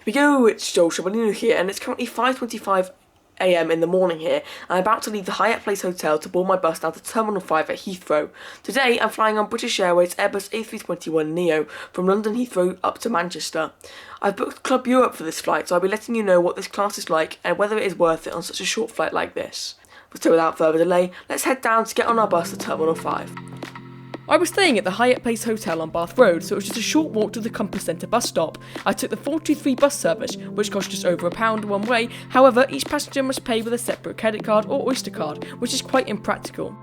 Here we go, it's Joel here, and it's currently 5:25 AM in the morning here. I'm about to leave the Hyatt Place Hotel to board my bus down to Terminal 5 at Heathrow. Today, I'm flying on British Airways Airbus A321neo from London Heathrow up to Manchester. I've booked Club Europe for this flight, so I'll be letting you know what this class is like and whether it is worth it on such a short flight like this. So without further delay, let's head down to get on our bus to Terminal 5. I was staying at the Hyatt Place Hotel on Bath Road, so it was just a short walk to the Compass Centre bus stop. I took the 423 bus service, which cost just over £1 one way. However, each passenger must pay with a separate credit card or Oyster card, which is quite impractical.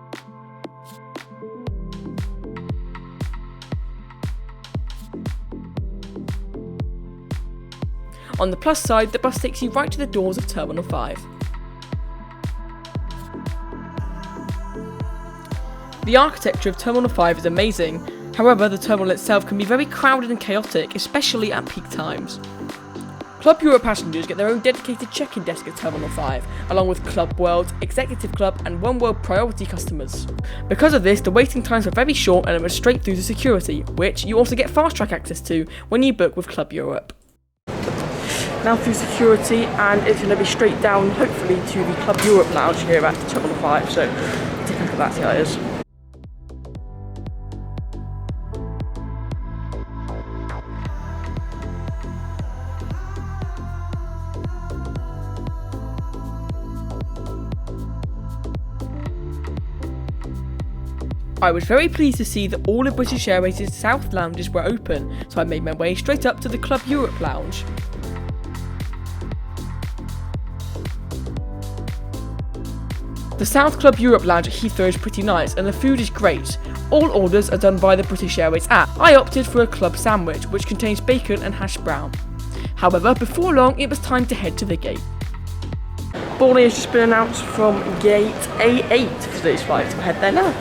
On the plus side, the bus takes you right to the doors of Terminal 5. The architecture of Terminal 5 is amazing, however the terminal itself can be very crowded and chaotic, especially at peak times. Club Europe passengers get their own dedicated check-in desk at Terminal 5, along with Club World, Executive Club and One World Priority customers. Because of this, the waiting times are very short and it was straight through to security, which you also get fast-track access to when you book with Club Europe. Now through security, and it's going to be straight down, hopefully, to the Club Europe lounge here at Terminal 5, so take a look at that, see how it is. I was very pleased to see that all of British Airways' South lounges were open, so I made my way straight up to the Club Europe lounge. The South Club Europe lounge at Heathrow is pretty nice and the food is great. All orders are done by the British Airways app. I opted for a club sandwich, which contains bacon and hash brown. However, before long it was time to head to the gate. Boarding has just been announced from gate A8 for today's flight, so we'll head there now.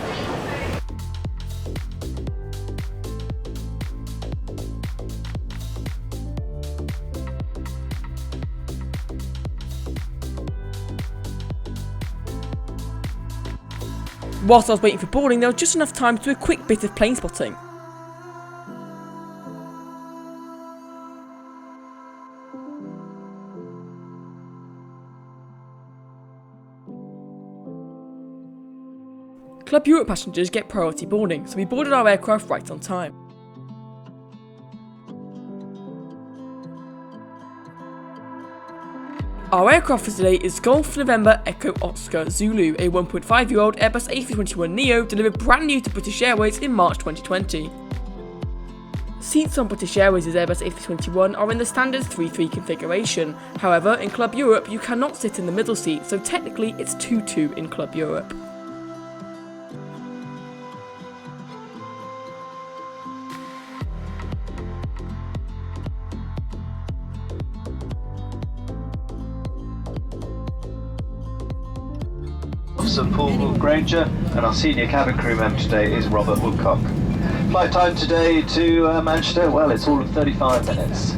Whilst I was waiting for boarding, there was just enough time to do a quick bit of plane spotting. Club Europe passengers get priority boarding, so we boarded our aircraft right on time. Our aircraft for today is Golf November Echo Oscar Zulu, a 1.5-year-old Airbus A321neo delivered brand new to British Airways in March 2020. Seats on British Airways' Airbus A321 are in the standard 3-3 configuration. However, in Club Europe you cannot sit in the middle seat, so technically it's 2-2 in Club Europe. Officer Paul Granger, and our senior cabin crew member today is Robert Woodcock. Flight time today to Manchester, well, it's all of 35 minutes.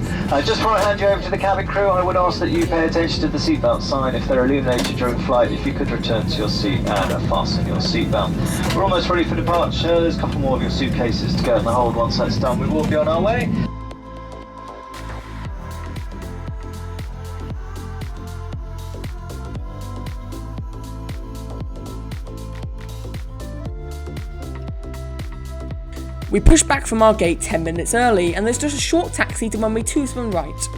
Just before I hand you over to the cabin crew, I would ask that you pay attention to the seatbelt sign. If they're illuminated during flight, if you could return to your seat and fasten your seatbelt. We're almost ready for departure. There's a couple more of your suitcases to go in the hold. Once that's done, we will be on our way. We pushed back from our gate 10 minutes early, and there's just a short taxi to runway 27 right.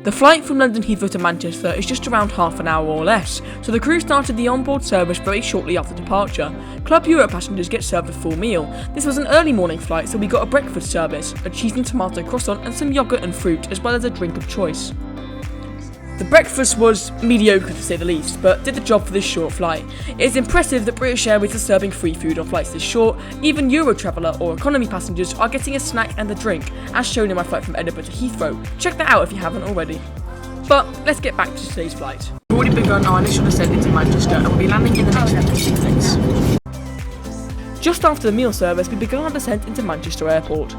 The flight from London Heathrow to Manchester is just around half an hour or less, so the crew started the onboard service very shortly after departure. Club Europe passengers get served a full meal. This was an early morning flight, so we got a breakfast service, a cheese and tomato croissant and some yoghurt and fruit, as well as a drink of choice. The breakfast was mediocre to say the least, but did the job for this short flight. It is impressive that British Airways are serving free food on flights this short. Even Eurotraveller or economy passengers are getting a snack and a drink, as shown in my flight from Edinburgh to Heathrow. Check that out if you haven't already. But let's get back to today's flight. We've already begun our initial descent into Manchester and we'll be landing in the next 15 minutes. Just after the meal service, we began our descent into Manchester Airport.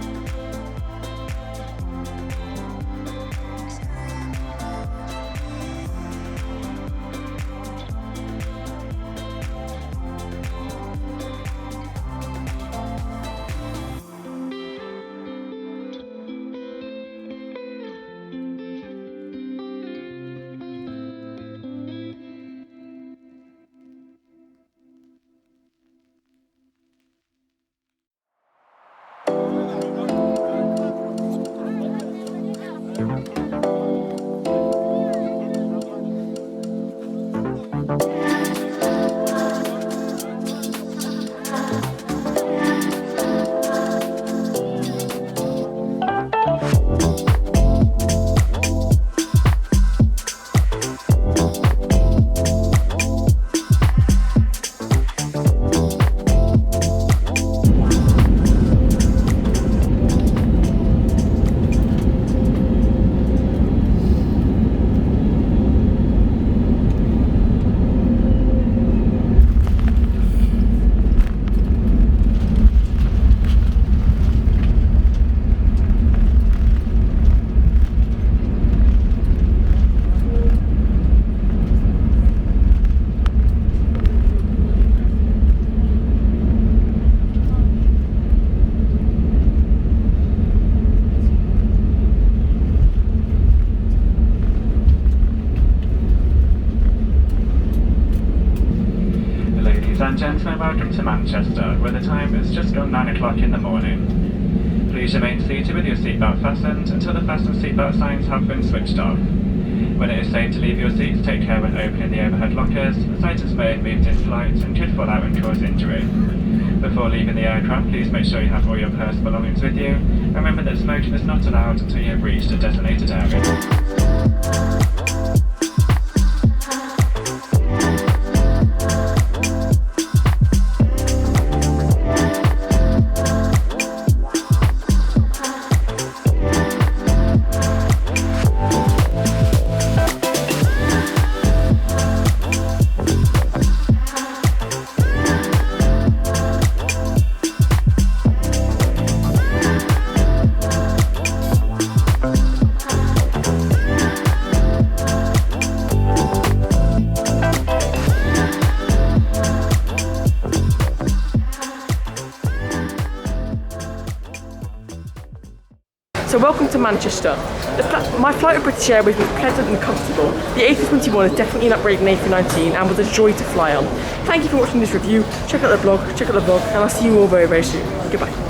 Ladies and gentlemen, welcome to Manchester, where the time is just gone 9 o'clock in the morning. Please remain seated with your seatbelt fastened until the fasten seatbelt signs have been switched off. When it is safe to leave your seats, take care when opening the overhead lockers, as items may have moved in flight and could fall out and cause injury. Before leaving the aircraft, please make sure you have all your personal belongings with you. Remember that smoking is not allowed until you have reached a designated area. So welcome to Manchester. My flight with British Airways was pleasant and comfortable. The A321 is definitely an upgrade in A319 and was a joy to fly on. Thank you for watching this review. Check out the blog, and I'll see you all very, very soon. Goodbye.